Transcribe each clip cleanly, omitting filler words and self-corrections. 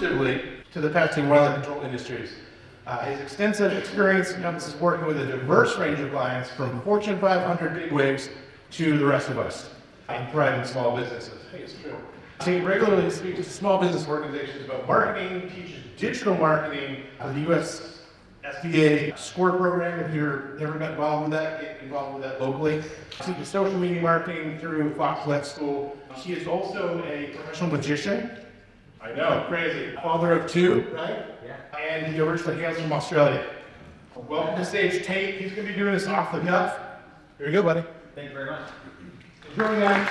exclusively to the pest and wildlife control industries. His extensive experience encompasses working with a diverse range of clients from Fortune 500 bigwigs to the rest of us in private and small businesses. I think it's true. He regularly speaks to small business organizations about marketing, teaches digital marketing for the U.S. FDA SCORE program. If you're ever got involved with that, get involved with that locally. Teaches social media marketing through Fox Web School. He is also a professional magician. I know, crazy. Father of two, right? Yeah. And he originally hails from Australia. Welcome to stage Tate. He's going to be doing this off the cuff. Here you go, buddy. Thank you very much. Enjoy, guys.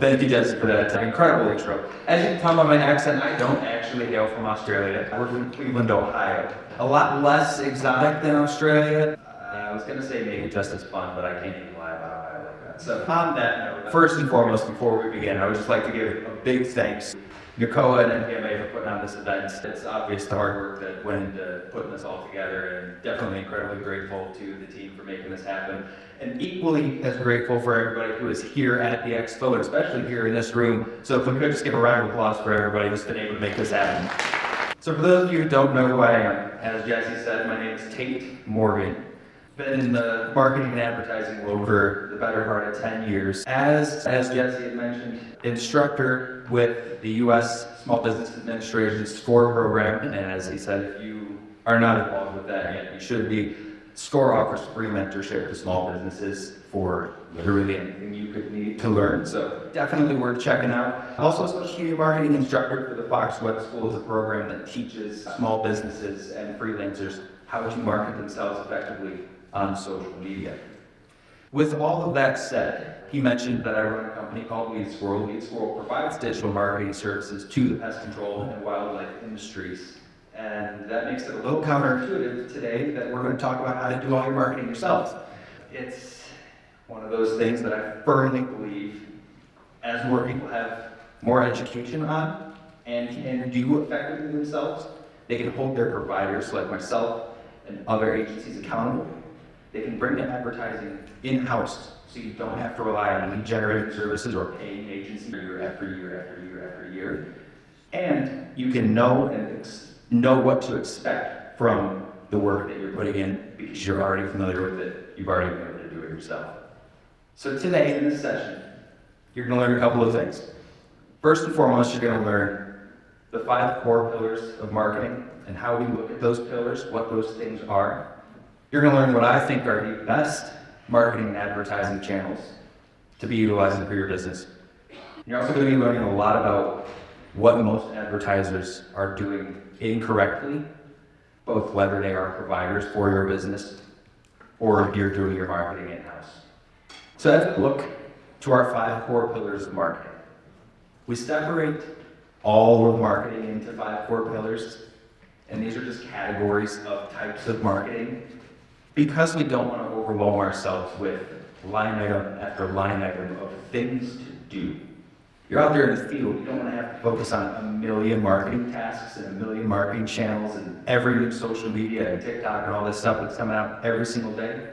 Thank you, Jesse, for that incredible intro. As you can tell by my accent, I don't actually hail from Australia. We're from Cleveland, Ohio. A lot less exotic than Australia. I was going to say maybe just as fun, but I can't even lie about Ohio like that. So on that note, first and foremost, before we begin, I would just like to give a big thanks to NWCOA and NPMA for putting on this event. It's obvious the hard work that went into putting this all together, and definitely incredibly grateful to the team for making this happen. And equally as grateful for everybody who is here at the expo, and especially here in this room. So if we could just give a round of applause for everybody who's been able to make this happen. So for those of you who don't know who I am, as Jesse said, my name is Tate Morgan. Been in the marketing and advertising world for the better part of 10 years. As Jesse had mentioned, instructor with the U.S. Small Business Administration's SCORE program. And as he said, if you are not involved with that yet, you should be. SCORE offers free mentorship to small businesses for literally anything you could need to learn. So definitely worth checking out. Also, social media marketing instructor for the Fox Web School is a program that teaches small businesses and freelancers how to market themselves effectively on social media. With all of that said, he mentioned that I run a company called LeadSquirrel. LeadSquirrel provides digital marketing services to the pest control and wildlife industries. And that makes it a little counterintuitive today that we're going to talk about how to do all your marketing yourselves. It's one of those things that I firmly believe as more people have more education on and can do effectively themselves, they can hold their providers like myself and other agencies accountable. They can bring the advertising in-house so you don't have to rely on lead generating services or paying agencies year after year after year after year. And you can know what to expect from the work that you're putting in because you're already familiar with it. You've already been able to do it yourself. So today in this session, you're going to learn a couple of things. First and foremost, you're going to learn the 5 core pillars of marketing and how we look at those pillars, what those things are. You're going to learn what I think are the best marketing and advertising channels to be utilizing for your business. You're also going to be learning a lot about what most advertisers are doing incorrectly, both whether they are providers for your business or if you're doing your marketing in-house. So let's look to our 5 core pillars of marketing. We separate all of marketing into 5 core pillars, and these are just categories of types of marketing because we don't want to overwhelm ourselves with line item after line item of things to do. You're out there in the field, you don't want to have to focus on a million marketing tasks and a million marketing channels and every new social media and TikTok and all this stuff that's coming out every single day.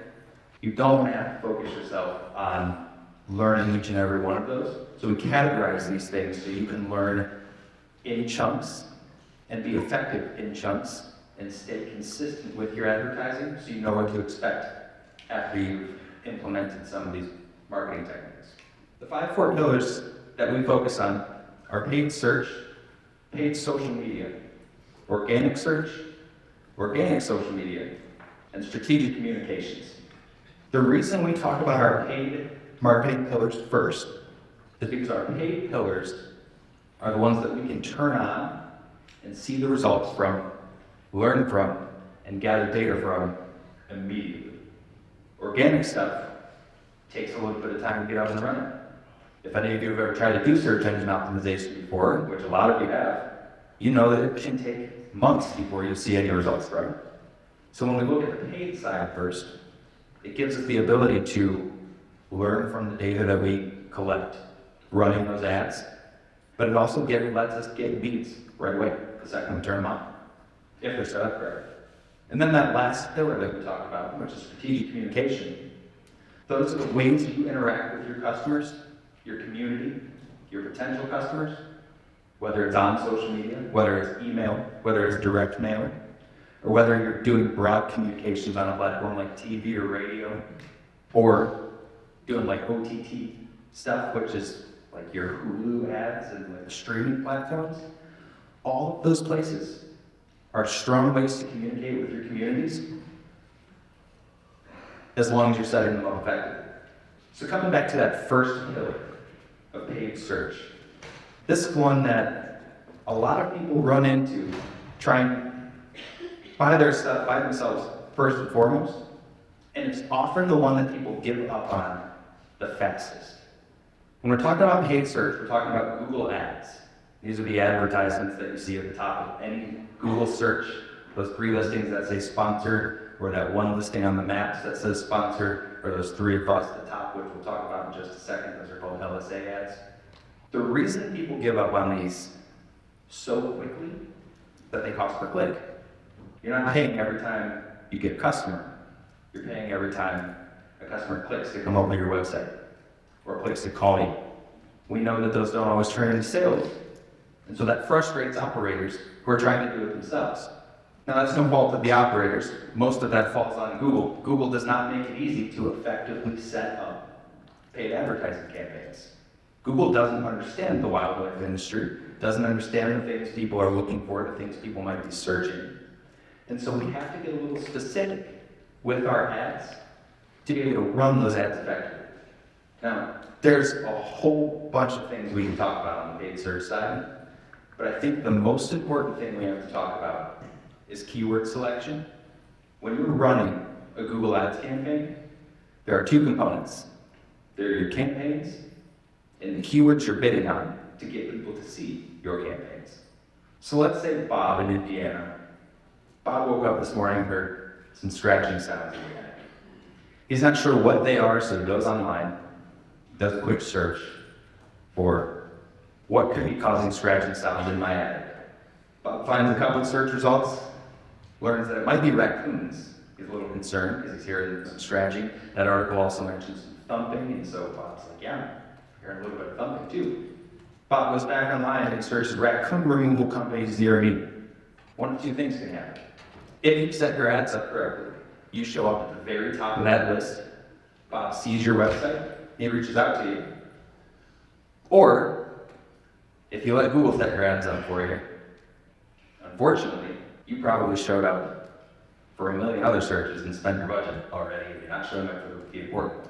You don't want to have to focus yourself on learning each and every one of those. So we categorize these things so you can learn in chunks and be effective in chunks and stay consistent with your advertising so you know what to expect after you've implemented some of these marketing techniques. The 5 core pillars that we focus on are paid search, paid social media, organic search, organic social media, and strategic communications. The reason we talk about our paid marketing pillars first is because our paid pillars are the ones that we can turn on and see the results from, learn from, and gather data from immediately. Organic stuff takes a little bit of time to get up and running. If any of you have ever tried to do search engine optimization before, which a lot of you have, you know that it can take months before you see any results from it. So when we look at the paid side first, it gives us the ability to learn from the data that we collect running those ads, but it also lets us get leads right away the second we turn them on, if they're set up correctly. And then that last pillar that we talked about, which is strategic communication. Those are the ways you interact with your customers, your community, your potential customers, whether it's on social media, whether it's email, whether it's direct mailing, or whether you're doing broad communications on a platform like TV or radio, or doing like OTT stuff, which is like your Hulu ads and like the streaming platforms. All of those places are strong ways to communicate with your communities, as long as you're setting them up effectively. So coming back to that first pillar of paid search, this is one that a lot of people run into trying to buy their stuff by themselves first and foremost, and it's often the one that people give up on the fastest. When we're talking about paid search, we're talking about Google Ads. These are the advertisements that you see at the top of any Google search, those 3 listings that say sponsored, or that 1 listing on the maps that says sponsored, or those 3 across the top, which we'll talk about in just a second. Those are called LSA ads. The reason people give up on these so quickly that they cost per click. You're not paying every time you get a customer. You're paying every time a customer clicks to come over to your website or clicks to call you. We know that those don't always turn into sales. And so that frustrates operators who are trying to do it themselves. Now that's no fault of the operators. Most of that falls on Google. Google does not make it easy to effectively set up paid advertising campaigns. Google doesn't understand the wildlife industry, doesn't understand the things people are looking for, the things people might be searching. And so we have to get a little specific with our ads to be able to run those ads effectively. Now, there's a whole bunch of things we can talk about on the paid search side, but I think the most important thing we have to talk about is keyword selection. When you're running a Google Ads campaign, there are 2 components. There are your campaigns and the keywords you're bidding on to get people to see your campaigns. So let's say Bob in Indiana. Bob woke up this morning and heard some scratching sounds in the attic. He's not sure what they are, so he goes online, does a quick search for what could be causing scratching sounds in my attic. Bob finds a couple of search results, learns that it might be raccoons. He's a little concerned because he's hearing some scratching. That article also mentions some thumping, and so Bob's like, yeah, I'm hearing a little bit of thumping too. Bob goes back online and searches raccoon removal companies near me. 1 of 2 things can happen. If you set your ads up correctly, you show up at the very top of that list. Bob sees your website, he reaches out to you. Or, if you let Google set your ads up for you, unfortunately, you probably showed up for a million other searches and spent your budget already if you're not showing up for the important.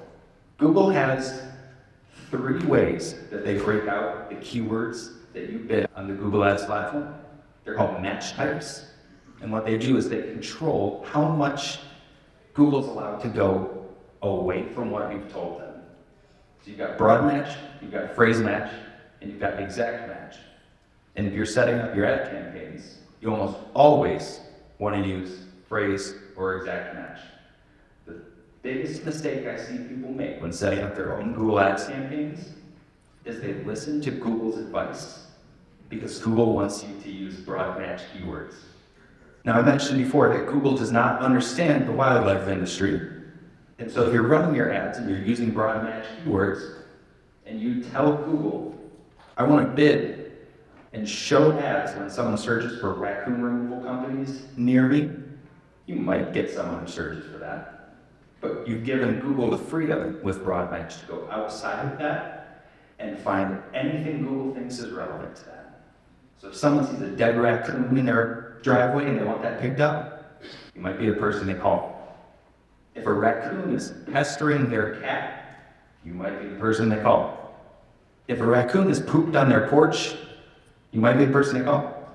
Google has 3 ways that they break out the keywords that you bid on the Google Ads platform. They're called match types. And what they do is they control how much Google's allowed to go away from what you've told them. So you've got broad match, you've got phrase match, and you've got exact match. And if you're setting up your ad campaigns, you almost always want to use phrase or exact match. The biggest mistake I see people make when setting up their own Google Ads campaigns is they listen to Google's advice because Google wants you to use broad match keywords. Now, I mentioned before that Google does not understand the wildlife industry. And so if you're running your ads and you're using broad match keywords, and you tell Google, I want to bid and show ads when someone searches for raccoon removal companies near me, you might get someone who searches for that. But you've given Google the freedom with broad match to go outside of that and find anything Google thinks is relevant to that. So if someone sees a dead raccoon in their driveway and they want that picked up, you might be the person they call. If a raccoon is pestering their cat, you might be the person they call. If a raccoon has pooped on their porch, you might be the person they call.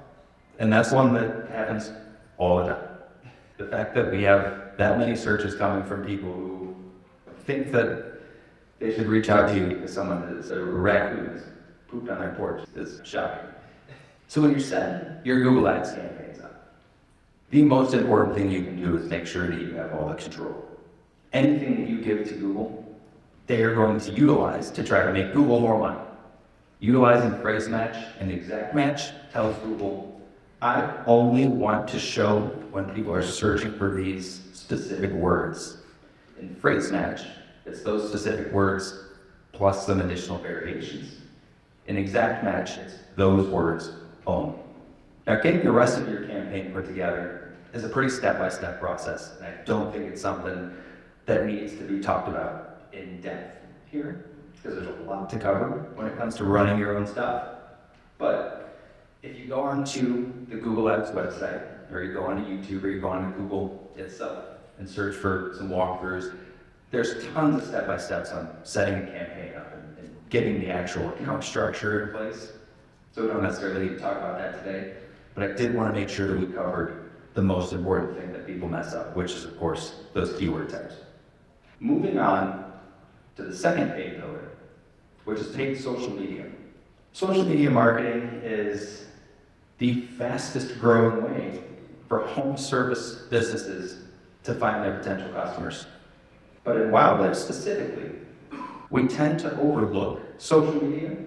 And that's one that happens all the time. The fact that we have that many searches coming from people who think that they should reach out to you because someone has a raccoon has pooped on their porch is shocking. So when you're setting your Google Ads campaigns up, the most important thing you can do is make sure that you have all the control. Anything that you give to Google, they are going to utilize to try to make Google more money. Utilizing phrase match and exact match tells Google, I only want to show when people are searching for these specific words. In phrase match, it's those specific words plus some additional variations. an exact match, it's those words only. Now, getting the rest of your campaign put together is a pretty step-by-step process, and I don't think it's something that needs to be talked about in depth here, because there's a lot to cover when it comes to running your own stuff. But if you go onto the Google Ads website, or you go onto YouTube, or you go onto Google itself and search for some walkthroughs, there's tons of step-by-steps on setting a campaign up and getting the actual account structure in place. So we don't necessarily need to talk about that today, but I did want to make sure that we covered the most important thing that people mess up, which is, of course, those keyword tags. Moving on to the second paid pillar, which is paid social media. Social media marketing is the fastest growing way for home service businesses to find their potential customers. But in wildlife specifically, we tend to overlook social media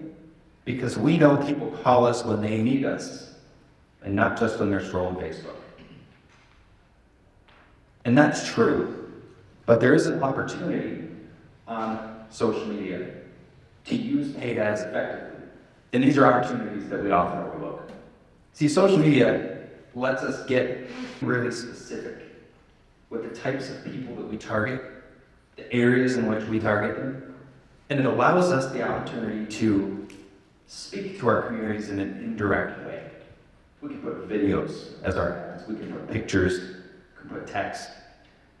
because we know people call us when they need us and not just when they're scrolling Facebook. And that's true, but there is an opportunity on social media to use paid ads effectively. And these are opportunities that we often overlook. See, social media lets us get really specific with the types of people that we target, the areas in which we target them, and it allows us the opportunity to speak to our communities in an indirect way. We can put videos as our ads, we can put pictures, we can put text.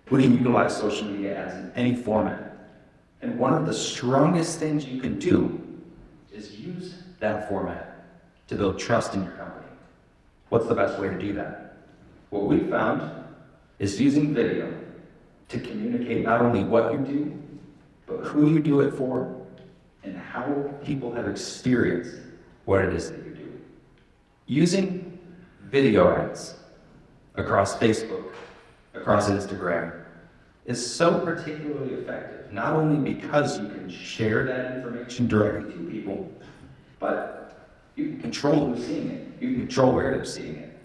We can utilize social media ads in any format. And one of the strongest things you can do is use that format to build trust in your company. What's the best way to do that? What we found is using video to communicate not only what you do, but who you do it for, and how people have experienced what it is that you do. Using video ads across Facebook, across Instagram, is so particularly effective, not only because you can share that information directly to people, but you can control who's seeing it. You can control where they're seeing it.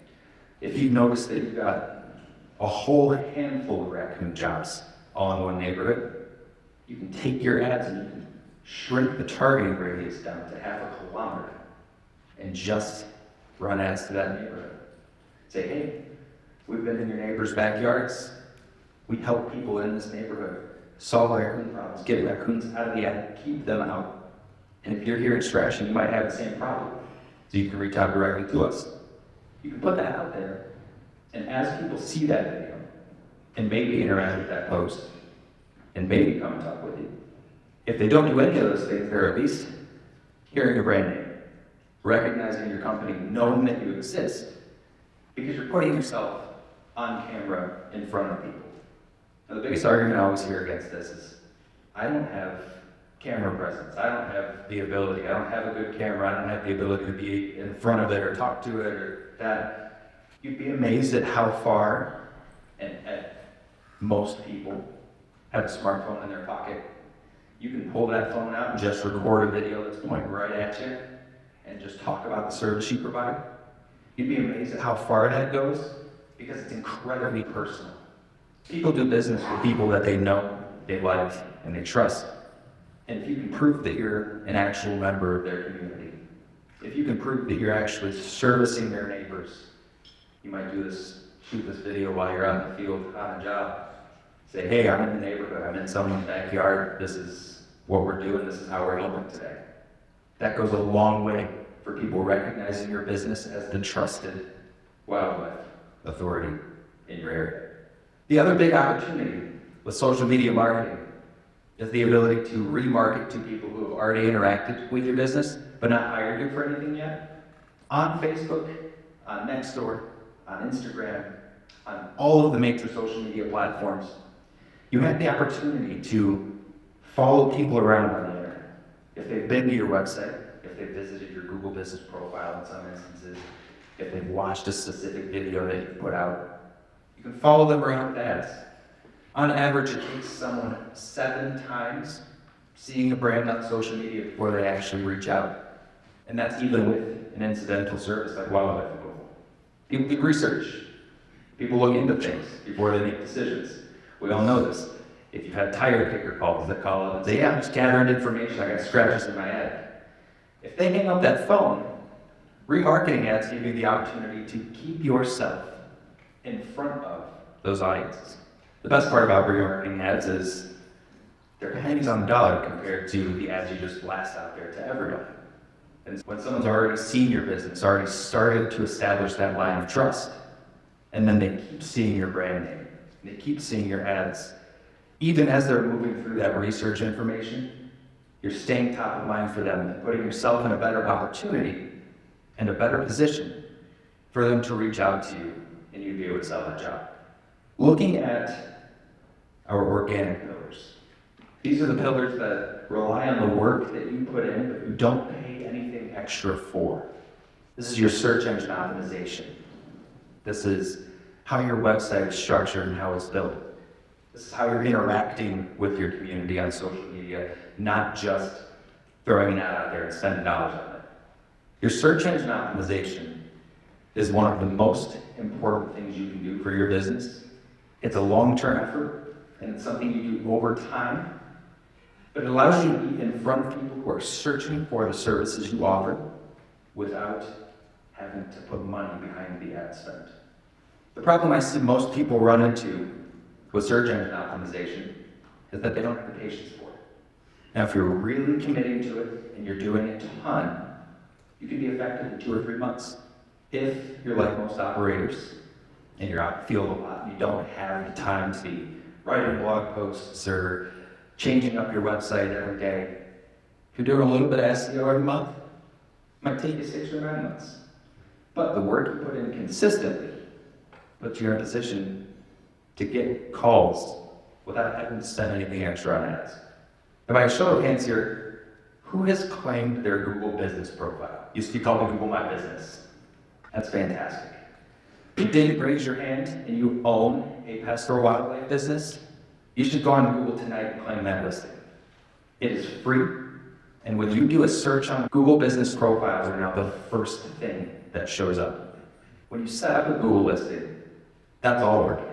If you notice that you've got a whole handful of raccoon jobs all in one neighborhood, you can take your ads and you can shrink the targeting radius down to 0.5 kilometer and just run ads to that neighborhood. Say, hey, we've been in your neighbors' backyards. We help people in this neighborhood solve raccoon problems, get raccoons out of the attic, keep them out. And if you're here in Strashing, you might have the same problem. So you can reach out directly to us. You can put that out there, and as people see that video, and maybe interact with that post, and maybe come and talk with you. If they don't do any of those things, they're at least hearing your brand name, recognizing your company, knowing that you exist, because you're putting yourself on camera in front of people. Now, the biggest argument I always hear against this is, I don't have camera presence. I don't have the ability. I don't have a good camera. I don't have the ability to be in front of it or talk to it or that. You'd be amazed at how far, and at most people have a smartphone in their pocket. You can pull that phone out and just record a video that's pointing right at you and just talk about the service you provide. You'd be amazed at how far that goes because it's incredibly personal. People do business with people that they know, they like, and they trust. And if you can prove that you're an actual member of their community, if you can prove that you're actually servicing their neighbors, you might shoot this video while you're out in the field on a job. Say, hey, I'm in the neighborhood, I'm in someone's backyard, this is what we're doing, this is how we're helping today. That goes a long way for people recognizing your business as the trusted wildlife authority in your area. The other big opportunity with social media marketing is the ability to remarket to people who have already interacted with your business but not hired you for anything yet. On Facebook, on Nextdoor, on Instagram, on all of the major social media platforms, you have the opportunity to follow people around on the internet. If they've been to your website, if they've visited your Google business profile in some instances, if they've watched a specific video that you put out, you can follow them around with ads. On average, it takes someone 7 times seeing a brand on social media before they actually reach out. And that's even with an incidental service like wildlife removal. People do research. People look into things before they make decisions. We all know this. If you've had tire kicker calls that call up and say, yeah, I'm just gathering information, I got scratches in my attic. If they hang up that phone, remarketing ads give you the opportunity to keep yourself in front of those audiences. The best part about remarketing ads is they're pennies on the dollar compared to the ads you just blast out there to everyone. And when someone's already seen your business, already started to establish that line of trust, and then they keep seeing your brand name, they keep seeing your ads, even as they're moving through that research information, you're staying top of mind for them and putting yourself in a better opportunity and a better position for them to reach out to you and you be able to sell that job. Looking at our organic pillars. These are the pillars that rely on the work that you put in, but you don't pay anything extra for. This is your search engine optimization. This is how your website is structured and how it's built. This is how you're interacting with your community on social media, not just throwing an ad out there and spending dollars on it. Your search engine optimization is one of the most important things you can do for your business. It's a long-term effort, and it's something you do over time, but it allows you to be in front of people who are searching for the services you offer without having to put money behind the ad spend. The problem I see most people run into with search engine optimization is that they don't have the patience for it. Now, if you're really committing to it and you're doing it a ton, you can be effective in 2 or 3 months. If you're like most operators and you're out in the field a lot and you don't have the time to be writing blog posts or changing up your website every day, if you're doing a little bit of SEO every month, it might take you 6 or 9 months. But the work you put in consistently puts you in a position to get calls without having to spend anything extra on ads. And by a show of hands here, who has claimed their Google business profile? Used to be called Google My Business. That's fantastic. If you didn't raise your hand and you own a pest or wildlife business, you should go on Google tonight and claim that listing. It is free. And when you do a search on Google business profiles, are now the first thing that shows up. When you set up a Google listing, that's all organic.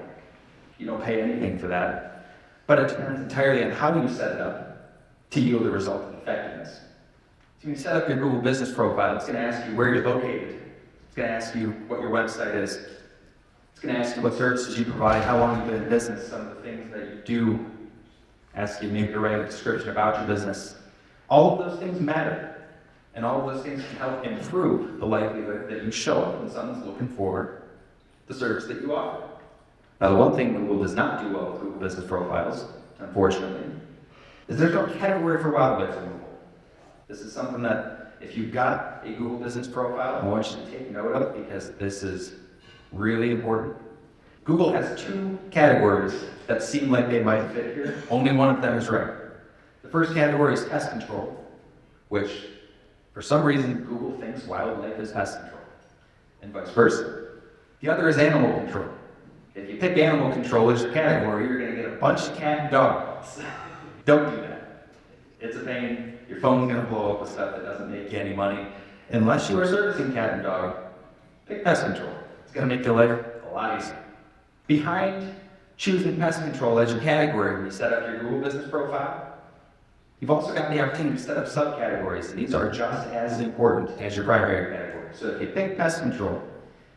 You don't pay anything for that. But it depends entirely on how you set it up to yield a result of effectiveness. So when you set up your Google business profile, it's going to ask you where you're located. It's going to ask you what your website is. It's going to ask you what services you provide, how long you've been in business, some of the things that you do, ask you maybe to write a description about your business. All of those things matter, and all of those things can help improve the likelihood that you show up when someone's looking for the service that you offer. Now, the one thing Google does not do well with Google business profiles, unfortunately, is there's no category for wildlife removal. This is something that if you've got a Google business profile, I want you to take note of because this is really important. Google has 2 categories that seem like they might fit here. Only one of them is right. The first category is pest control, which for some reason Google thinks wildlife is pest control, and vice versa. The other is animal control. If you pick animal control as your category, you're going to get a bunch of cat and dog calls. Don't do that. It's a pain. Your phone's going to blow up with stuff that doesn't make you any money. Unless you are servicing cat and dog, pick pest control. It's going to make your life a lot easier. Behind choosing pest control as your category when you set up your Google business profile, you've also got the opportunity to set up subcategories, and these are just as important as your primary category. So if you pick pest control,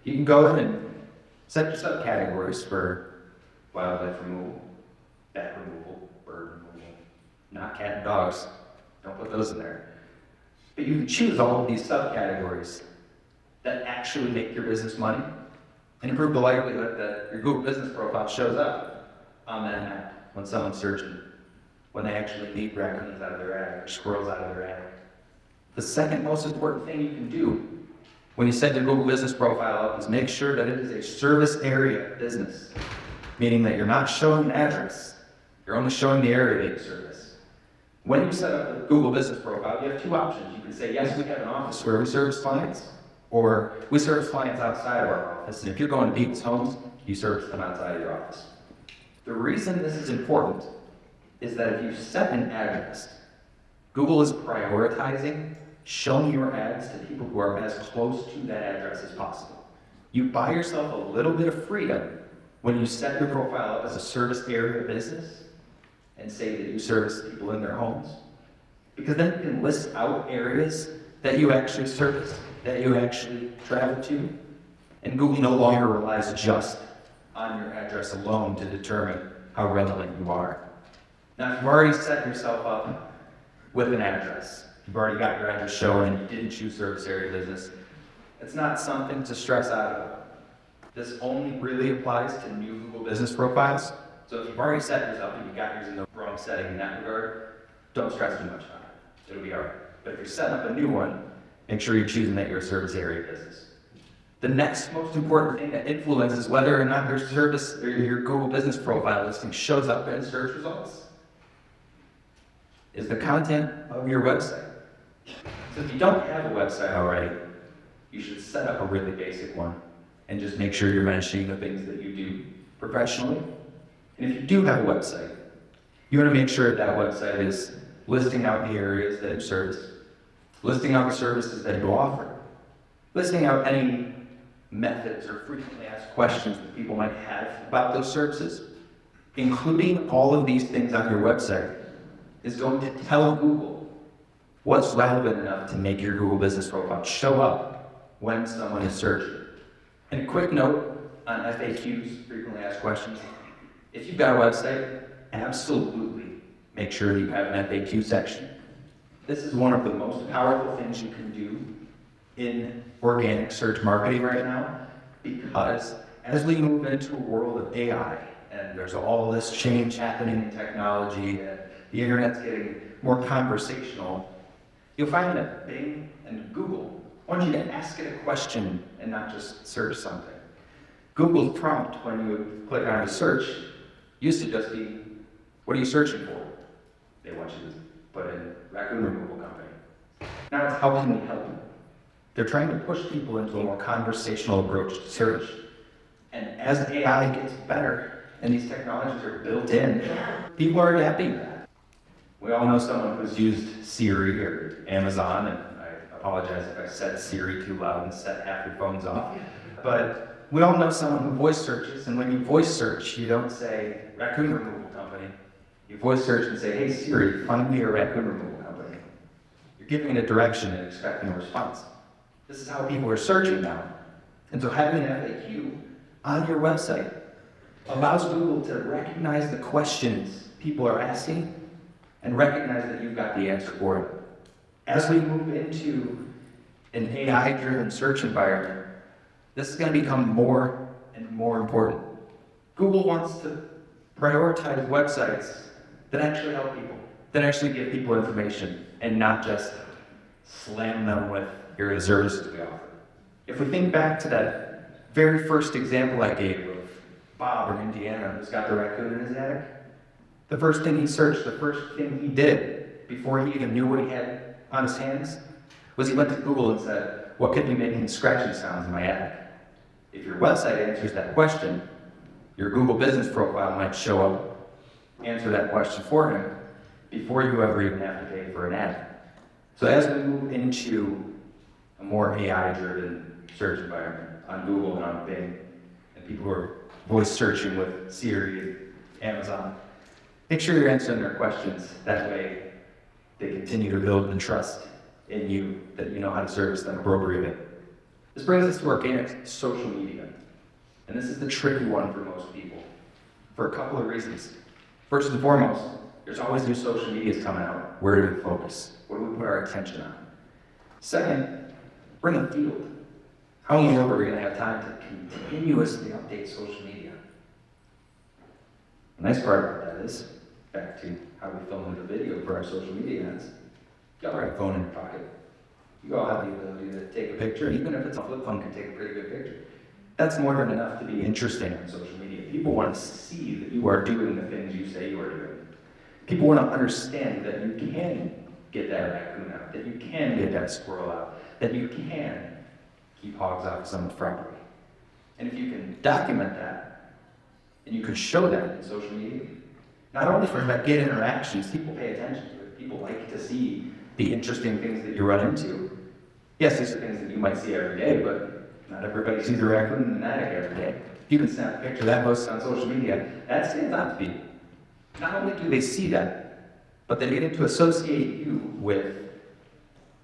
you can go ahead and set your subcategories for wildlife removal, bat removal, bird removal, not cat and dogs. Don't put those in there. But you can choose all of these subcategories that actually make your business money and improve the likelihood that your Google business profile shows up on that map when someone's searching, when they actually need raccoons out of their attic or squirrels out of their attic. The second most important thing you can do when you set your Google business profile up is make sure that it is a service area business, meaning that you're not showing an address, you're only showing the area that you service. When you set up a Google business profile, you have 2 options. You can say, yes, we have an office where we service clients, or we service clients outside of our office. And if you're going to people's homes, you service them outside of your office. The reason this is important is that if you set an address, Google is prioritizing showing your ads to people who are as close to that address as possible. You buy yourself a little bit of freedom when you set your profile up as a service area business and say that you service people in their homes. Because then you can list out areas that you actually service, that you actually travel to. And Google no longer relies just on your address alone to determine how relevant you are. Now, if you've already set yourself up with an address, you've already got your address shown and you didn't choose service area business, it's not something to stress out about. This only really applies to new Google business profiles. So if you've already set yours up and you got yours in the wrong setting in that regard, don't stress too much about it. It'll be all right. But if you're setting up a new one, make sure you're choosing that you're a service area business. The next most important thing that influences whether or not your service or your Google business profile listing shows up in search results is the content of your website. So if you don't have a website already, you should set up a really basic one and just make sure you're mentioning the things that you do professionally. And if you do have a website, you want to make sure that website is listing out the areas that you service, listing out the services that you offer, listing out any methods or frequently asked questions that people might have about those services. Including all of these things on your website is going to tell Google what's relevant enough to make your Google business profile show up when someone is searching. And a quick note on FAQs, frequently asked questions. If you've got a website, absolutely make sure you have an FAQ section. This is one of the most powerful things you can do in organic search marketing right now, because as we move into a world of AI, and there's all this change happening in technology, and the internet's getting more conversational, you'll find that Bing and Google want you to ask it a question and not just search something. Google's prompt when you click on a search used to just be, what are you searching for? They want you to put in raccoon removal company. Now it's how can we help you? They're trying to push people into a more conversational approach to search. And as AI gets better and these technologies are built in, people are adapting to that. We all know someone who's used Siri or Amazon, and I apologize if I said Siri too loud and set half your phones off. But we all know someone who voice searches, and when you voice search, you don't say raccoon removal company. You voice search and say, hey Siri, find me a raccoon removal company. You're giving it a direction and expecting a response. This is how people are searching now. And so having an FAQ on your website allows Google to recognize the questions people are asking and recognize that you've got the answer for it. As we move into an AI-driven search environment, this is going to become more and more important. Google wants to prioritize websites that actually help people, that actually give people information, and not just slam them with, here are the services we offer. If we think back to that very first example I gave of Bob in Indiana who's got the raccoon in his attic, the first thing he searched, the first thing he did before he even knew what he had on his hands was he went to Google and said, what could be making scratching sounds in my attic? If your website answers that question, your Google business profile might show up, answer that question for him before you ever even have to pay for an ad. So as we move into a more AI-driven search environment on Google and on Bing, and people who are voice searching with Siri, Amazon, make sure you're answering their questions. That way they continue to build and trust in you, that you know how to service them appropriately. This brings us to organic social media. And this is the tricky one for most people, for a couple of reasons. First and foremost, there's always new social medias coming out. Where do we focus? What do we put our attention on? Second, we're in the field. How long are we going to have time to continuously update social media? The nice part about that is, back to how we film the video for our social media ads, you got a right phone in your pocket. You all have the ability to take a picture, even if it's a flip phone, can take a pretty good picture. That's more than enough to be interesting on social media. People want to see that you are doing the things you say you are doing. People want to understand that you can get that raccoon out, that you can get that squirrel out, that you can keep hogs off someone's property. And if you can document that, and you can show that in social media, not only for that get interactions, people pay attention to it. People like to see the interesting things that you run into. Yes, these are things that you might see every day, but not everybody sees a raccoon in an attic every day. If you can snap a picture of that post on social media, that stands out to people. Not only do they see that, but they get to associate you with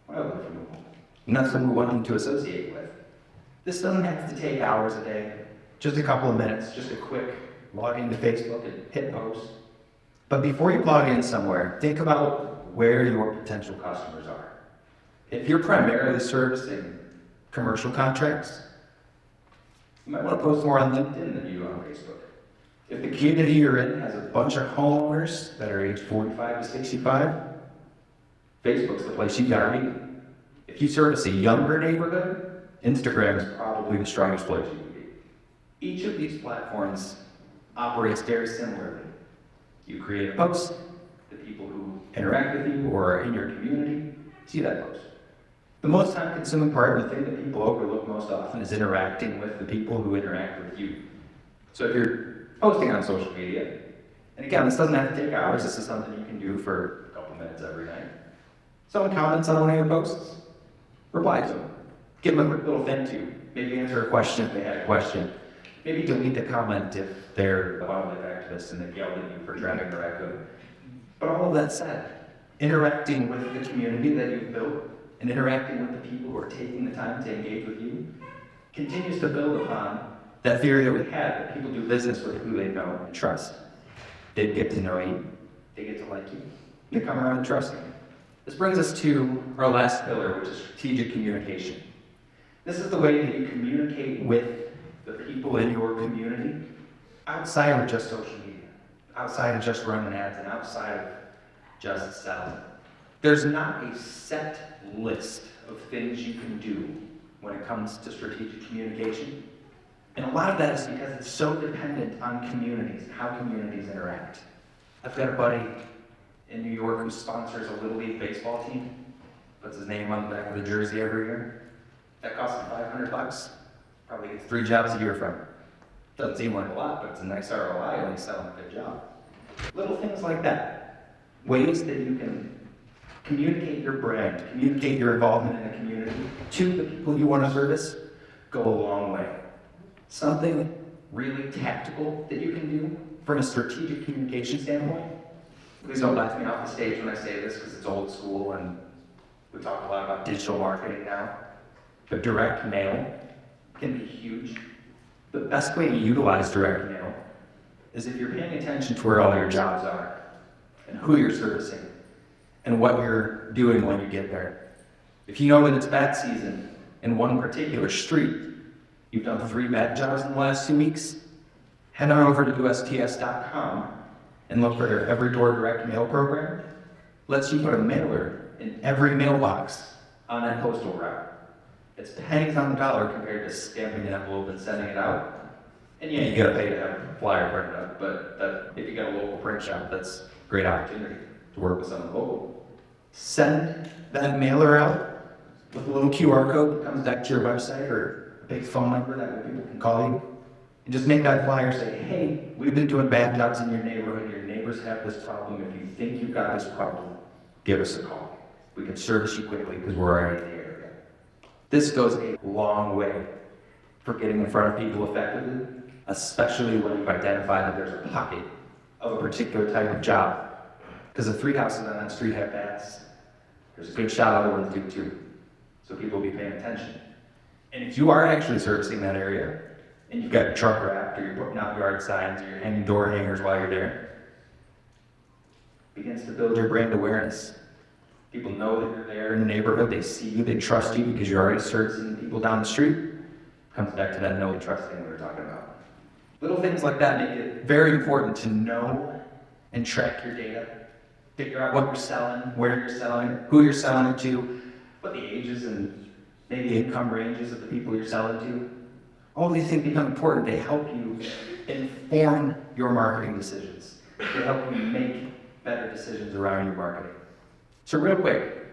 wildlife removal. not someone we want them to associate with. This doesn't have to take hours a day, just a couple of minutes, just a quick log into Facebook and hit post. But before you log in somewhere, think about where your potential customers are. If you're primarily servicing commercial contracts, you might want to post more on LinkedIn than you do on Facebook. If the community you're in has a bunch of homeowners that are age 45 to 65, Facebook's the place you gotta be. If you service a younger neighborhood, Instagram is probably the strongest place you can be. Each of these platforms operates very similarly. You create a post, the people who interact with you or are in your community see that post. The most time-consuming part, the thing that people overlook most often, is interacting with the people who interact with you. So if you're posting on social media, and again, this doesn't have to take hours, this is something you can do for a couple minutes every night. Someone comments on one of your posts, reply to them. Give them a little thing to, maybe answer a question if they had a question. Maybe delete the comment if they're a wildlife activist and they yelled at you for driving a raccoon. But all of that said, interacting with the community that you've built and interacting with the people who are taking the time to engage with you continues to build upon that theory that we had, that people do business with who they know and trust. They get to know you, they get to like you, they come around and trust you. This brings us to our last pillar, which is strategic communication. This is the way that you communicate with the people in your community outside of just social media, outside of just running ads, and outside of just selling. There's not a set list of things you can do when it comes to strategic communication. And a lot of that is because it's so dependent on communities, how communities interact. I've got a buddy in New York who sponsors a Little League baseball team, puts his name on the back of the jersey every year. That costs him $500. Probably gets 3 jobs a year from it. Doesn't seem like a lot, but it's a nice ROI when he's selling a good job. Little things like that. Ways that you can communicate your brand, communicate your involvement in the community to the people you want to service, go a long way. Something really tactical that you can do from a strategic communication standpoint. Please don't laugh me off the stage when I say this because it's old school and we talk a lot about digital marketing now. But direct mail can be huge. The best way to utilize direct mail is if you're paying attention to where all your jobs are and who you're servicing and what you're doing when you get there. If you know that it's bat season in one particular street, you've done 3 bat jobs in the last 2 weeks, head on over to USPS.com and look for their Every Door Direct Mail program. Lets you put a mailer in every mailbox on that postal route. It's pennies on the dollar compared to stamping an envelope and sending it out. And yeah, you gotta pay to have a flyer printed up, but if you got a local print shop, that's a great opportunity to work with someone local. Send that mailer out with a little QR code that comes back to your website or a big phone number that way people can call you. And just make that flyer say, hey, we've been doing bad jobs in your neighborhood. Your neighbors have this problem. If you think you've got this problem, give us a call. We can service you quickly because we're already in the area. This goes a long way for getting in front of people effectively, especially when you've identified that there's a pocket of a particular type of job. Because the 3 houses on that street have bats. There's a good shot other ones do too. So people will be paying attention. And if you are actually servicing that area, and you've got your truck wrapped, or you're putting out yard signs, or you're hanging door hangers while you're there, it begins to build your brand awareness. People know that you're there in the neighborhood, they see you, they trust you because you're already servicing people down the street. Comes back to that know and trust thing we were talking about. Little things like that make it very important to know and track your data. Figure out what you're selling, where you're selling, who you're selling it to, what the ages and maybe income ranges of the people you're selling to. All these things become important. They help you inform your marketing decisions. They help you make better decisions around your marketing. So real quick,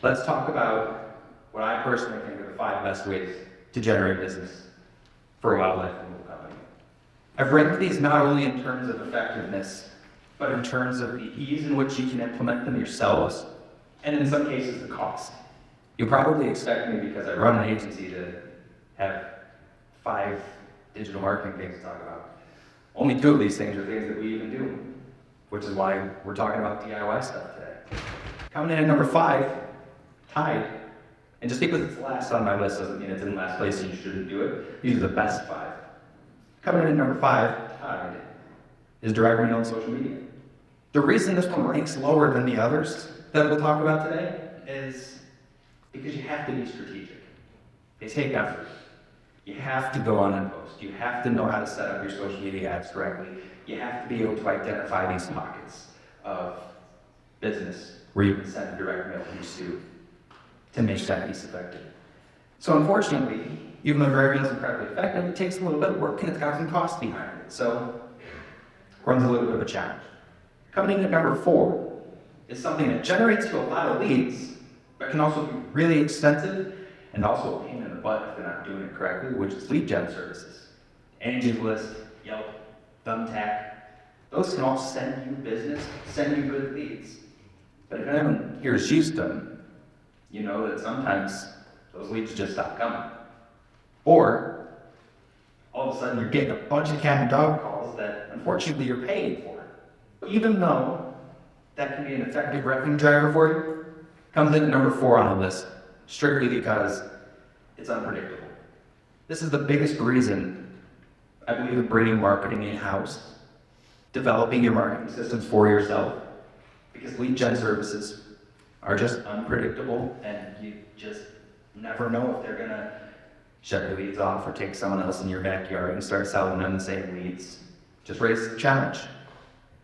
let's talk about what I personally think are the 5 best ways to generate business for a wildlife removal company. I've ranked these not only in terms of effectiveness, but in terms of the ease in which you can implement them yourselves, and in some cases, the cost. You'll probably expect me, because I run an agency, to have 5 digital marketing things to talk about. Only 2 of these things are things that we even do, which is why we're talking about DIY stuff today. Coming in at number 5, Tide. And just because it's last on my list doesn't mean it's in last place and you shouldn't do it. These are the best 5. Coming in at number 5, tied, is direct mail and social media. The reason this one ranks lower than the others that we'll talk about today is because you have to be strategic. They take effort. You have to go on and post. You have to know how to set up your social media ads correctly. You have to be able to identify these pockets of business where you can send direct mail piece to make that piece effective. So unfortunately, even though direct mail is incredibly effective, it takes a little bit of work and it's got some cost behind it. So it runs a little bit of a challenge. Coming in at number 4 is something that generates you a lot of leads, but can also be really expensive and also a pain in the butt if they're not doing it correctly, which is lead gen services. Angie's List, Yelp, Thumbtack, those can all send you business, send you good leads. But if anyone here has used them, you know that sometimes those leads just stop coming. Or, all of a sudden you're getting a bunch of cat and dog calls that unfortunately you're paying for. Even though that can be an effective revenue driver for you, comes in at number 4 on the list, strictly because it's unpredictable. This is the biggest reason I believe in bringing marketing in-house, developing your marketing systems for yourself, because lead gen services are just unpredictable and you just never know if they're gonna shut your leads off or take someone else in your backyard and start selling them the same leads. Just raises the challenge.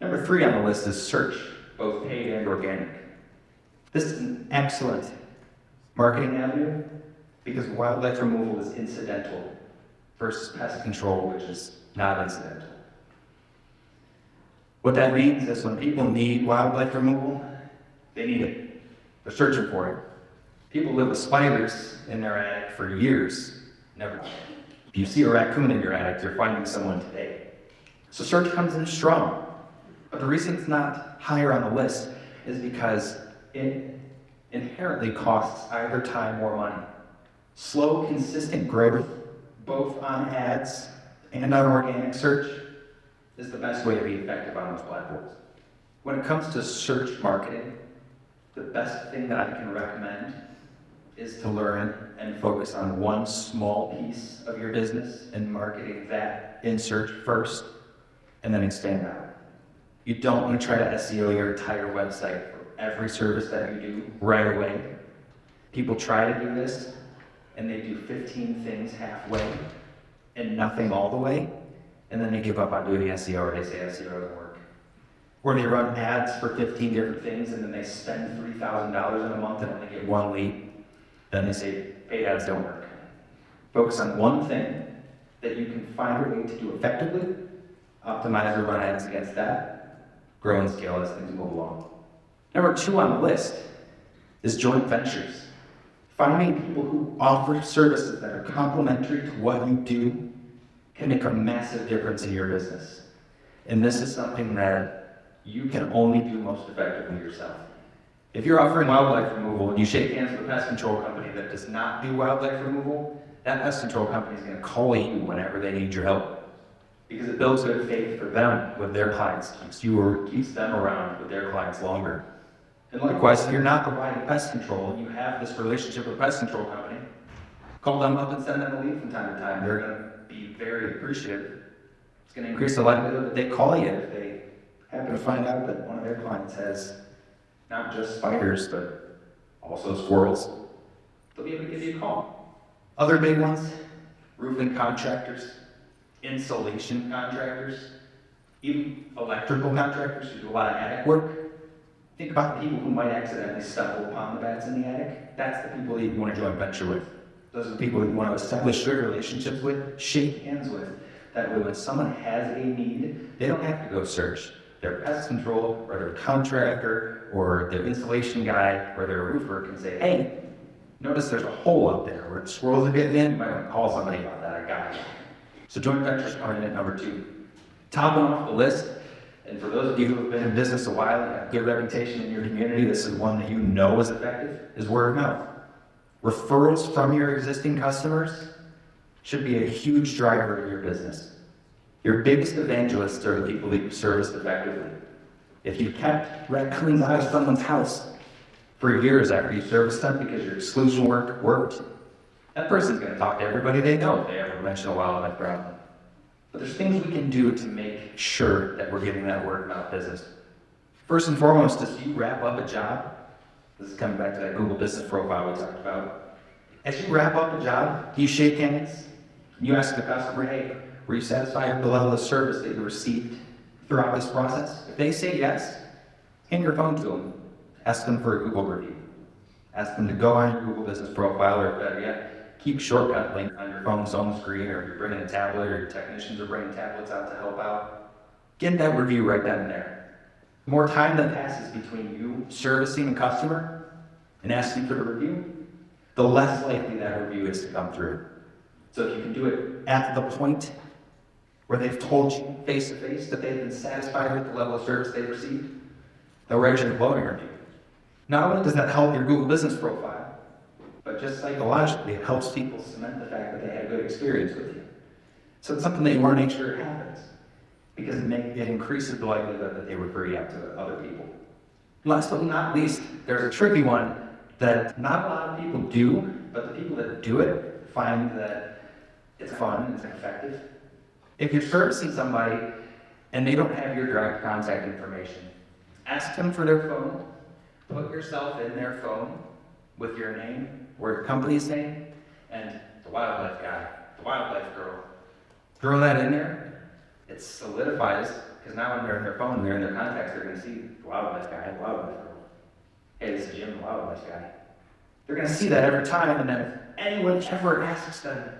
Number 3 on the list is search, both paid and organic. This is an excellent marketing avenue because wildlife removal is incidental versus pest control, which is not incidental. What that means is when people need wildlife removal, they need it. They're searching for it. People live with spiders in their attic for years. Never. If you see a raccoon in your attic, you're finding someone today. So search comes in strong. But the reason it's not higher on the list is because it inherently costs either time or money. Slow, consistent growth, both on ads and on organic search, is the best way to be effective on those platforms. When it comes to search marketing, the best thing that I can recommend is to learn and focus on one small piece of your business and marketing that in search first, and then expand out. You don't want to try to SEO your entire website for every service that you do right away. People try to do this, and they do 15 things halfway and nothing all the way, and then they give up on doing SEO or they say SEO doesn't work. Or they run ads for 15 different things and then they spend $3,000 in a month and only get 1 lead. Then they say paid ads don't work. Focus on one thing that you can find a way to do effectively, optimize or run ads against that, grow and scale as things move along. Number 2 on the list is joint ventures. Finding people who offer services that are complementary to what you do can make a massive difference in your business. And this is something that you can only do most effectively yourself. If you're offering wildlife removal and you shake hands with a pest control company that does not do wildlife removal, that pest control company is going to call you whenever they need your help. Because it builds good faith for them with their clients, keeps them around with their clients longer. And likewise, if you're not providing pest control and you have this relationship with a pest control company, call them up and send them a lead from time to time. They're going to be very appreciative. It's going to increase the likelihood that they call you if they happen to find out that one of their clients has not just spiders, but also squirrels. They'll be able to give you a call. Other big ones, roofing contractors, insulation contractors, even electrical contractors who do a lot of attic work. Think about the people who might accidentally stumble upon the bats in the attic. That's the people that you want to joint venture with. Those are the people that you want to establish good relationships with, shake hands with. That way when someone has a need, they don't have to go search. Their pest control, or their contractor, or their insulation guy, or their roofer can say, hey, notice there's a hole up there where the squirrels are getting in. You might want to call somebody about that, I got you. So joint ventures are in at number 2. Topping off the list, and for those of you who have been in business a while and have a good reputation in your community, this is one that you know is effective, is word of mouth. Referrals from your existing customers should be a huge driver of your business. Your biggest evangelists are the people that you service effectively. If you kept raccoons out of someone's house, for years after you service them because your exclusion work worked, that person's going to talk to everybody they know if they ever mention a wildlife problem. But there's things we can do to make sure that we're getting that word about business. First and foremost, as you wrap up a job, this is coming back to that Google business profile we talked about. As you wrap up a job, you shake hands, you ask the customer, hey, were you satisfied with the level of service that you received throughout this process? If they say yes, hand your phone to them. Ask them for a Google review. Ask them to go on your Google business profile, or better yet, keep a shortcut link on your phone's home screen, or if you're bringing a tablet, or your technicians are bringing tablets out to help out. Get that review right then and there. The more time that passes between you servicing a customer and asking for the review, the less likely that review is to come through. So if you can do it at the point where they've told you face to face that they've been satisfied with the level of service they've received, they'll write you a glowing review. Not only does that help your Google business profile, but just psychologically, it helps people cement the fact that they had a good experience with you. So it's something that you want to make sure happens, because it increases the likelihood that they refer you out to other people. Last but not least, there's a tricky one that not a lot of people do, but the people that do it find that it's fun, it's effective. If you're servicing somebody and they don't have your direct contact information, ask them for their phone, put yourself in their phone with your name or your company's name and the wildlife guy, the wildlife girl. Throw that in there, it solidifies, because now when they're in their phone, they're in their contacts, they're going to see the wildlife guy, the wildlife girl. Hey, this is Jim, the wildlife guy. They're going to see that every time, and then if anyone ever asks them,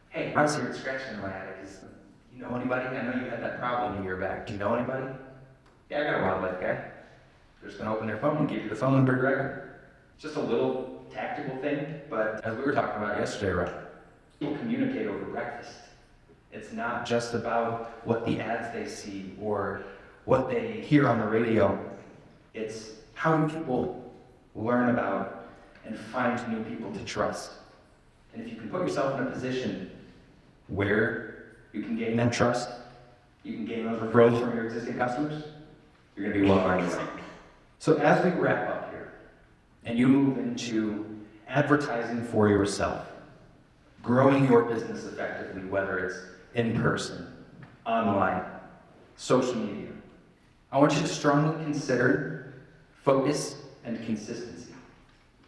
hey, I was here scratching in my attic. You know anybody? I know you had that problem a year back. Do you know anybody? Yeah, I got a wildlife guy. They're just going to open their phone and give you the phone number directly. It's just a little tactical thing, but as we were talking about yesterday, right? People communicate over breakfast. It's not just about what the ads they see or what they hear on the radio. It's how do people learn about and find new people to trust. And if you can put yourself in a position where you can gain that trust, you can gain those referrals from your existing customers, you're going to be well on your way. So as we wrap up here, and you move into advertising for yourself, growing your business effectively, whether it's in person, online, social media, I want you to strongly consider focus and consistency.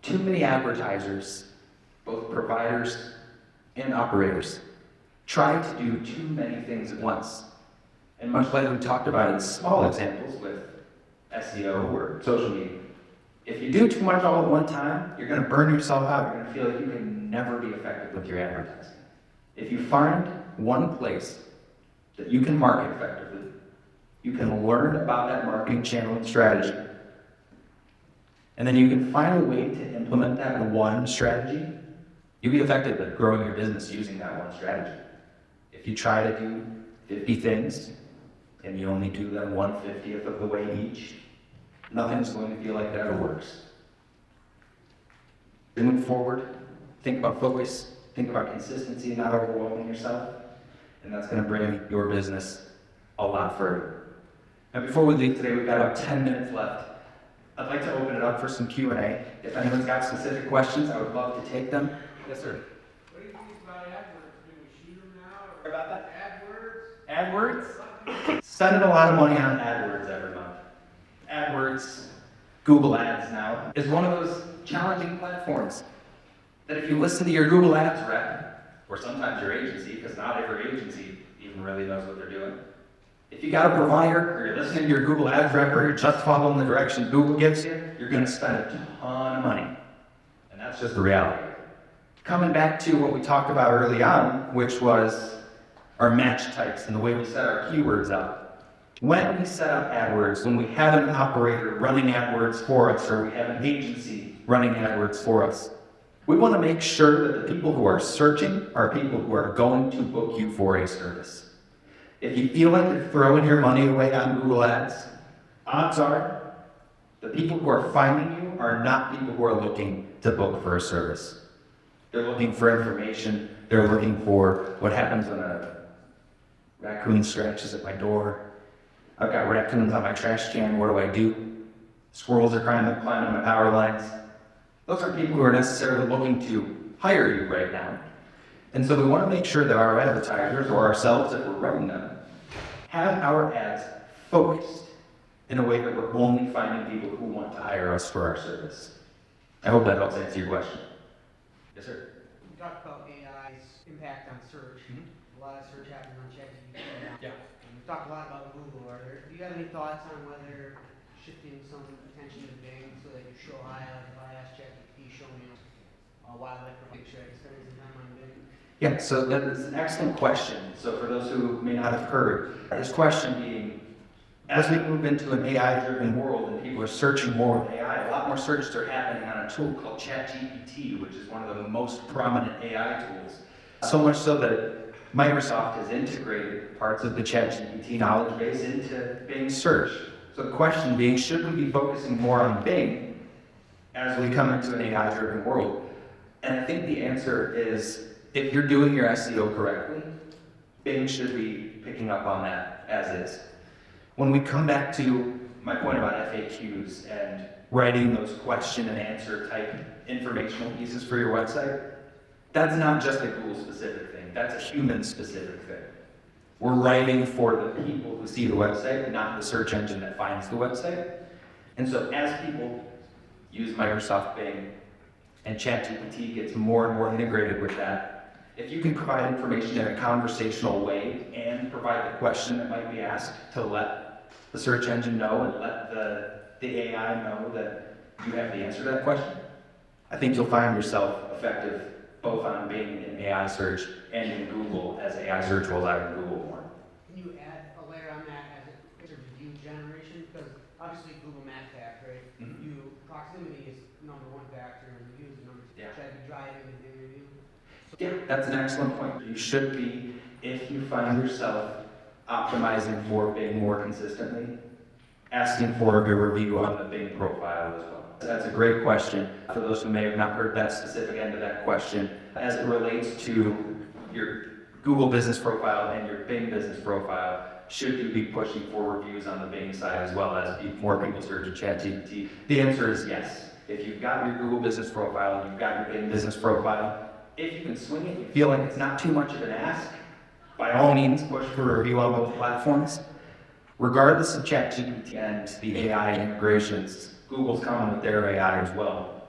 Too many advertisers, both providers and operators, try to do too many things at once. And much like we talked about in small examples with SEO or social media, if you do too much all at one time, you're going to burn yourself out. You're going to feel like you can never be effective with your advertising. If you find one place that you can market effectively, you can learn about that marketing channel and strategy, and then you can find a way to implement that one strategy, you'll be effective at growing your business using that one strategy. If you try to do 50 things and you only do them 1/50th of the way each, nothing's going to feel like that ever works. Moving forward, think about focus, think about consistency and not overwhelming yourself, and that's going to bring your business a lot further. Now before we leave today, we've got about 10 minutes left. I'd like to open it up for some Q&A. If anyone's got specific questions, I would love to take them. Yes, sir. What do you think about AdWords? Do we shoot them now? What about that? AdWords? AdWords? Spending a lot of money on AdWords every month. AdWords, Google Ads now, is one of those challenging platforms that if you listen to your Google Ads rep, or sometimes your agency, because not every agency even really knows what they're doing. If you got a provider, or you're listening to your Google Ads rep, or you're just following the direction Google gives you, you're going to spend a ton of money. And that's just the reality. Coming back to what we talked about early on, which was our match types and the way we set our keywords up. When we set up AdWords, when we have an operator running AdWords for us, or we have an agency running AdWords for us, we want to make sure that the people who are searching are people who are going to book you for a service. If you feel like you're throwing your money away on Google Ads, odds are the people who are finding you are not people who are looking to book for a service. They're looking for information. They're looking for what happens when a raccoon scratches at my door. I've got raccoons on my trash can. What do I do? Squirrels are climbing my power lines. Those aren't people who are necessarily looking to hire you right now. And so we want to make sure that our advertisers, or ourselves if we're running them, have our ads focused in a way that we're only finding people who want to hire us for our service. I hope that helps answer your question. Yes, sir. You talked about AI's impact on search. A lot of search happens on ChatGPT now. Yeah. And we've talked a lot about Google. Do you have any thoughts on whether shifting some attention to Bing so that you show high, like if I ask ChatGPT, show me wildlife picture, I can spend some time on Bing? Yeah, so that is an excellent question. So for those who may not have heard, this question being, as we move into an AI-driven world and people are searching more with AI, a lot more searches are happening on a tool called ChatGPT, which is one of the most prominent AI tools. So much so that Microsoft has integrated parts of the ChatGPT knowledge base into Bing search. So the question being, should we be focusing more on Bing as we come into an AI-driven world? And I think the answer is, if you're doing your SEO correctly, Bing should be picking up on that as is. When we come back to my point about FAQs and writing those question and answer type informational pieces for your website, that's not just a Google specific thing, that's a human specific thing. We're writing for the people who see the website, not the search engine that finds the website. And so as people use Microsoft Bing and ChatGPT gets more and more integrated with that, if you can provide information in a conversational way and provide the question that might be asked to let the search engine know and let the AI know that you have the answer to that question, I think you'll find yourself effective both on Bing and AI search and in Google as AI search rolls out in Google more. Can you add a layer on that as a review generation? Because obviously Google Map Fact, right? Proximity is number one factor and reviews is number two. Yeah. Should I be driving and doing review? Yeah, that's an excellent point. You should be, if you find yourself optimizing for Bing more consistently, asking for a review on the Bing profile as well. That's a great question. For those who may have not heard that specific end of that question, as it relates to your Google business profile and your Bing business profile, should you be pushing for reviews on the Bing side as well as more people search in ChatGPT? The answer is yes. If you've got your Google business profile and you've got your Bing business profile, if you can swing it, you feel like it's not too much of an ask, by all means, push for a review on both platforms. Regardless of ChatGPT and the AI integrations, Google's coming with their AI as well.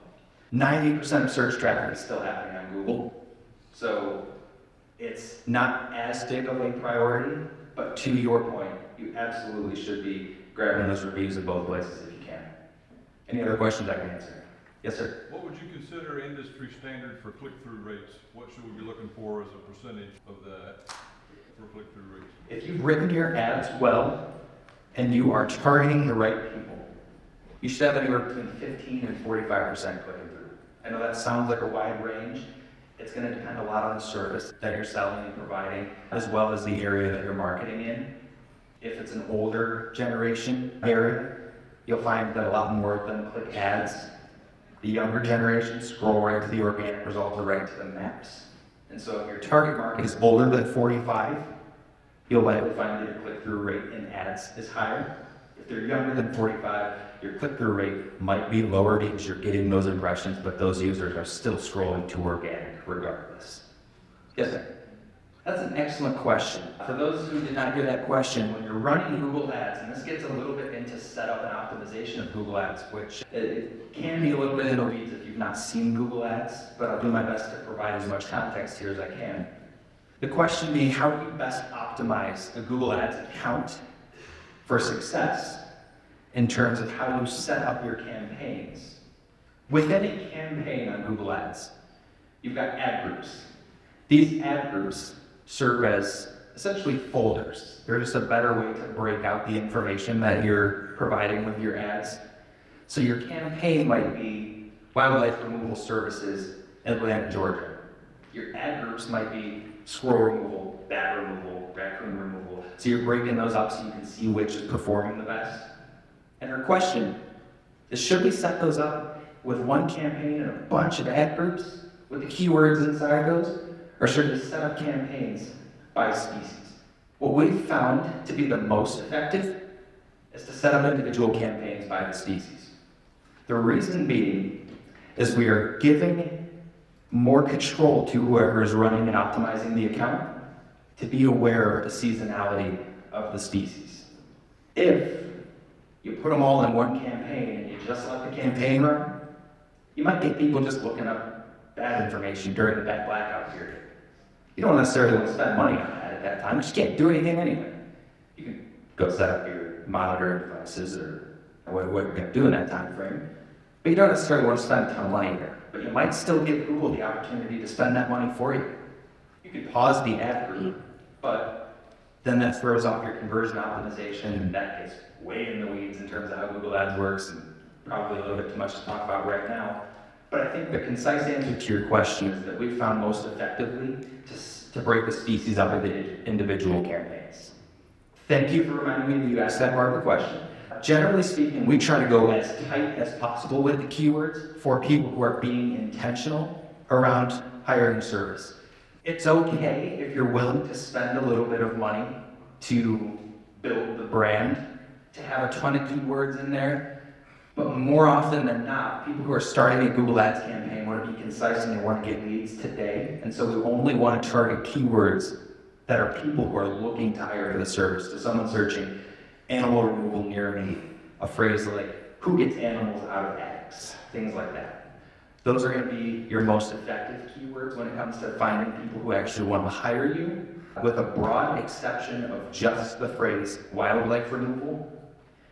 90% of search traffic is still happening on Google, so it's not as big of a priority, but to your point, you absolutely should be grabbing those reviews in both places if you can. Any other questions I can answer? Yes, sir. What would you consider industry standard for click-through rates? What should we be looking for as a percentage of that for click-through rates? If you've written your ads well and you are targeting the right people, you should have anywhere between 15 and 45% clicking through. I know that sounds like a wide range. It's going to depend a lot on the service that you're selling and providing, as well as the area that you're marketing in. If it's an older generation area, you'll find that a lot more of them click ads. The younger generation scroll right to the organic results or right to the maps. And so if your target market is older than 45, you'll likely find that your click-through rate in ads is higher. If they're younger than 45, your click-through rate might be lower because you're getting those impressions, but those users are still scrolling to organic regardless. Yes, sir? That's an excellent question. For those who did not hear that question, when you're running Google Ads, and this gets a little bit into setup and optimization of Google Ads, which it can be a little bit in the weeds if you've not seen Google Ads, but I'll do my best to provide as much context here as I can. The question being, how do you best optimize a Google Ads account for success in terms of how you set up your campaigns? Within a campaign on Google Ads, you've got ad groups. These ad groups serve as essentially folders. They're just a better way to break out the information that you're providing with your ads. So your campaign might be wildlife removal services in Atlanta, Georgia. Your ad groups might be squirrel removal, bat removal, raccoon removal. So you're breaking those up so you can see which is performing the best. And her question is, should we set those up with one campaign and a bunch of ad groups with the keywords inside those? Or should we set up campaigns by species? What we've found to be the most effective is to set up individual campaigns by the species. The reason being is we are giving more control to whoever is running and optimizing the account to be aware of the seasonality of the species. If you put them all in one campaign and you just let the campaign run, you might get people just looking up bad information during the blackout period. You don't necessarily want to spend money on that at that time, you just can't do anything anyway. You can go set up your monitoring devices or what you're going to do in that time frame, but you don't necessarily want to spend a ton of money there. But you might still give Google the opportunity to spend that money for you. You could pause the ad group, but then that throws off your conversion optimization, and that gets way in the weeds in terms of how Google Ads works, and probably a little bit too much to talk about right now. But I think the concise answer to your question is that we found most effectively to break the species up into individual campaigns. Thank you for reminding me that you asked that part of the question. Generally speaking, we try to go as tight as possible with the keywords for people who are being intentional around hiring service. It's okay if you're willing to spend a little bit of money to build the brand, to have a ton of keywords in there, but more often than not, people who are starting a Google Ads campaign want to be concise and they want to get leads today, and so we only want to target keywords that are people who are looking to hire for the service. So someone searching animal removal near me, a phrase like, who gets animals out of attics, things like that. Those are going to be your most effective keywords when it comes to finding people who actually want to hire you, with a broad exception of just the phrase wildlife removal,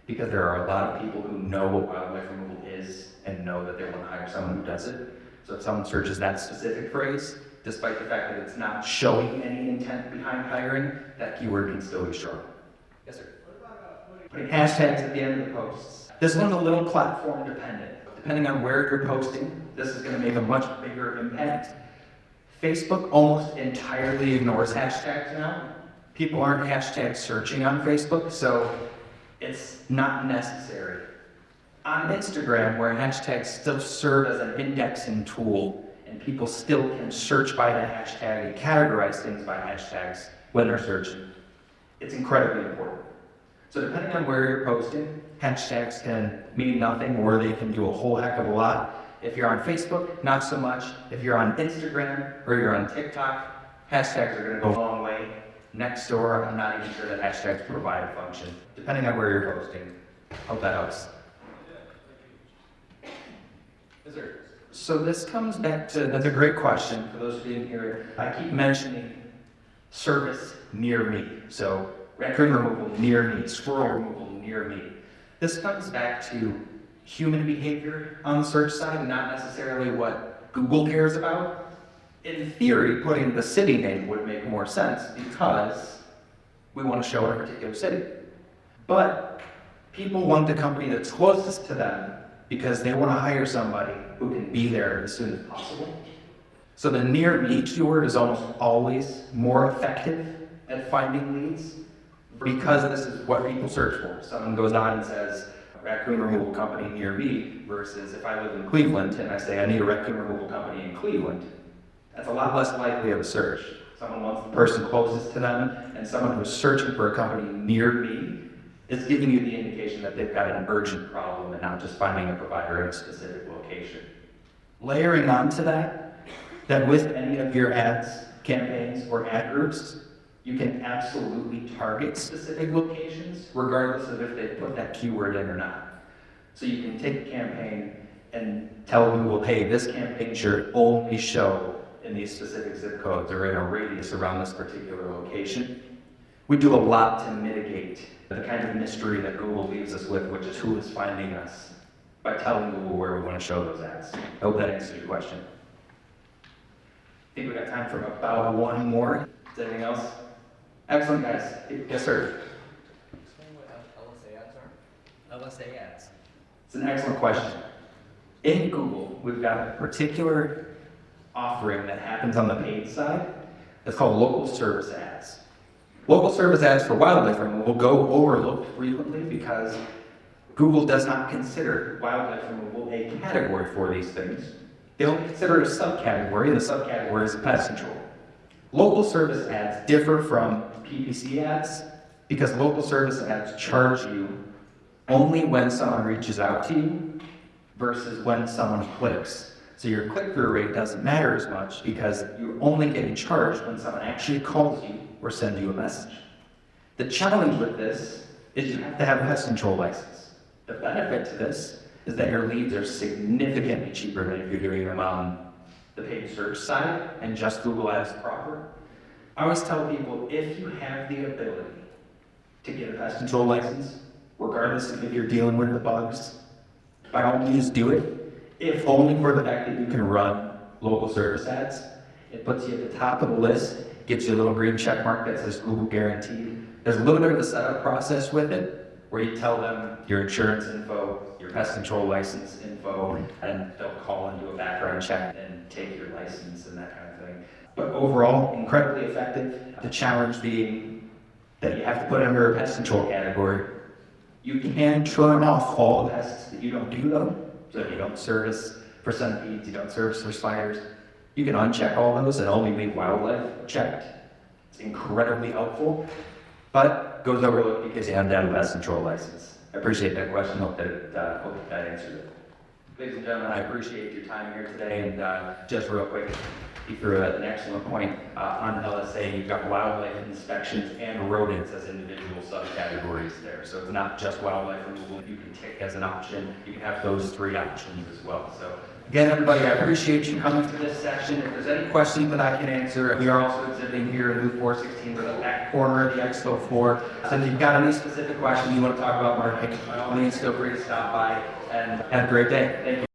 because there are a lot of people who know what wildlife removal is and know that they want to hire someone who does it. So if someone searches that specific phrase, despite the fact that it's not showing any intent behind hiring, that keyword can still be strong. Yes, sir. Putting hashtags at the end of the posts. This one's a little platform dependent. Depending on where you're posting, this is going to make a much bigger impact. Facebook almost entirely ignores hashtags now. People aren't hashtag searching on Facebook, so it's not necessary. On Instagram, where hashtags still serve as an indexing tool, and people still can search by the hashtag and categorize things by hashtags when they're searching, it's incredibly important. So depending on where you're posting, hashtags can mean nothing or they can do a whole heck of a lot. If you're on Facebook, not so much. If you're on Instagram or you're on TikTok, hashtags are going to go a long way. Next door, I'm not even sure that hashtags provide a function, depending on where you're posting. Hope that helps. Is there? So this comes back to, that's a great question for those who didn't hear it. I keep mentioning service near me. So raccoon removal near me, squirrel removal near me. This comes back to human behavior on the search side, not necessarily what Google cares about. In theory, putting the city name would make more sense because we want to show a particular city. But people want the company that's closest to them because they want to hire somebody who can be there as soon as possible. So the near me keyword is almost always more effective at finding leads because this is what people search for. Someone goes on and says, raccoon removal company near me, versus if I live in Cleveland and I say I need a raccoon removal company in Cleveland, that's a lot less likely of a search. Someone wants the person closest to them, and someone who's searching for a company near me is giving you the indication that they've got an urgent problem and not just finding a provider in a specific location. Layering onto that with any of your ads, campaigns, or ad groups, you can absolutely target specific locations regardless of if they put that keyword in or not. So you can take a campaign and tell Google, hey, this campaign should only show in these specific zip codes or in a radius around this particular location. We do a lot to mitigate the kind of mystery that Google leaves us with, which is who is finding us, by telling Google where we want to show those ads. I hope that answers your question. I think we got time for about one more. Is there anything else? Excellent, guys. Yes, sir. Explain what LSA ads are. LSA ads. It's an excellent question. In Google, we've got a particular offering that happens on the paid side. It's called local service ads. Local service ads for wildlife removal go overlooked frequently because Google does not consider wildlife removal a category for these things. They only consider it a subcategory, and the subcategory is pest control. Local service ads differ from PPC ads because local service ads charge you only when someone reaches out to you versus when someone clicks. So your click-through rate doesn't matter as much because you're only getting charged when someone actually calls you or sends you a message. The challenge with this is you have to have a pest control license. The benefit to this is that your leads are significantly cheaper than if you're doing them on the paid search side and just Google Ads proper. I always tell people, if you have the ability to get a pest control license, regardless of if you're dealing with the bugs, by all means do it. If only for the fact that you can run local service ads. It puts you at the top of the list, gives you a little green check mark that says Google guaranteed. There's a little bit of a setup process with it, where you tell them your insurance info, your pest control license info, and they'll call and do a background check and take your license and that kind of thing. But overall, incredibly effective. The challenge being that you have to put it under a pest control category. You can turn off all the pests that you don't do though. So if you don't service for centipedes, you don't service for spiders, you can uncheck all those and only leave wildlife checked. It's incredibly helpful, but goes overlooked because you haven't done a pest control license. I appreciate that question. Hope that answered it. Ladies and gentlemen, I appreciate your time here today, and just real quick, you threw an excellent point on LSA. You've got wildlife inspections and rodents as individual subcategories there. So it's not just wildlife removal you can take as an option. You can have those three options as well. So again, everybody, I appreciate you coming to this session. If there's any questions that I can answer, we are also exhibiting here in booth 416 for the back corner of the expo floor. So if you've got any specific questions you want to talk about marketing, by all means, feel free to stop by and have a great day. Thank you.